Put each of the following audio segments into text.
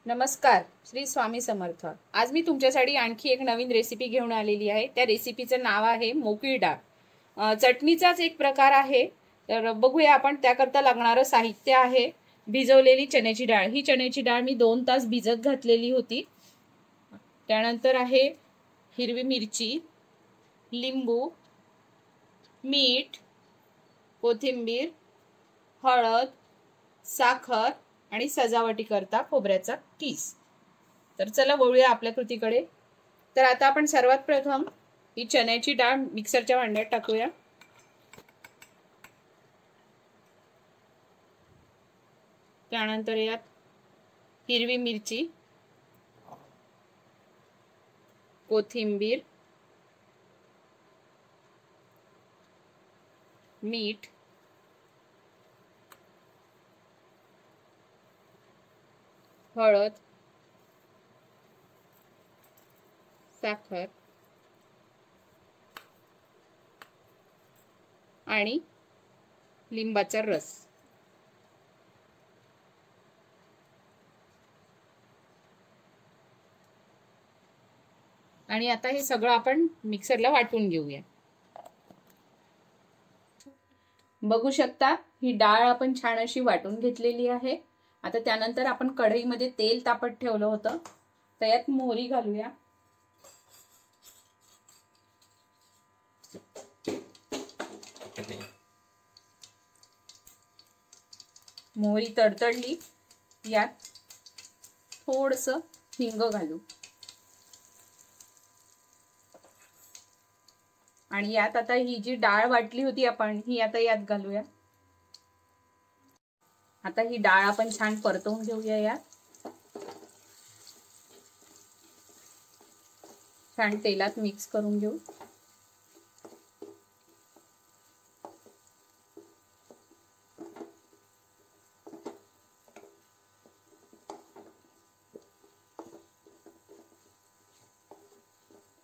नमस्कार, श्री स्वामी समर्थ। आज मी तुमच्यासाठी आणखी एक नवीन रेसिपी घेऊन आलेली आहे। त्या रेसिपीचं नाव आहे मोकळी डाळ। चटणीचाच एक प्रकार आहे। तर बघूया आपण त्याकरता लागणारं साहित्य आहे भिजवलेली चण्याची डाळ। ही चण्याची डाळ मी 2 तास भिजत घातलेली होती। त्यानंतर आहे हिरवी मिरची, लिंबू, मीठ, कोथिंबीर, हळद, साखर आणि सजावटी करता खोबऱ्याचा कीस। तर चला वळूया आपल्या कृतीकडे। तर आता आपण सर्वात प्रथम ही चण्याची डाळ मिक्सरच्या भांड्यात टाकूया। त्यानंतर यात हिरवी मिरची, कोथिंबीर, मीठ, हळद, साखर आणि लिंबाचा रस। आणि आता हे सगळं आपण मिक्सरला वाटून घेऊया। बघू शकता ही डाळ आपण छान अशी वाटून घेतलेली आहे। आता त्यानंतर आपण कढईमध्ये तेल तापत ठेवलं होतं, त्यात मोहरी घालूया। मोहरी तडतडली, यात थोडंसं हिंग घालू आणि यात आता ही जी डाळ वाटली होती आपण ही आता यात घालूया। आता ही डाळ आपण छान परतवून घेऊया। यात छान तेलात मिक्स करून घेऊ।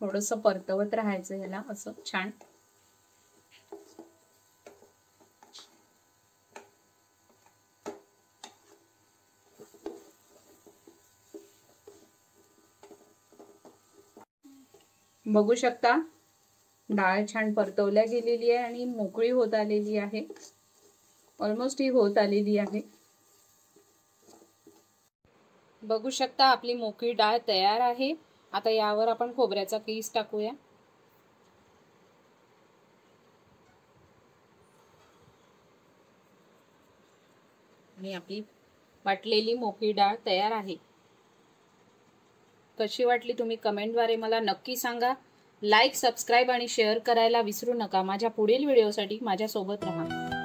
थोडंसं परतवत राहायचं याला असं छान। बघू शकता डाळ छान परतवल्या गेलेली आहे आणि मोकळी होत आलेली आहे। ऑलमोस्ट ही होत आलेली आहे। बघू शकता आपली मोकळी डाळ तयार आहे। आता यावर आपण खोबऱ्याचा कीस टाकूया। आणि आपली वाटलेली मोकळी डाळ तयार आहे। कशी वाटली तुम्ही कमेंटद्वारे मला नक्की सांगा। लाईक, सबस्क्राइब आणि शेअर करायला विसरू नका। माझ्या पुढील व्हिडिओसाठी माझ्या सोबत राहा।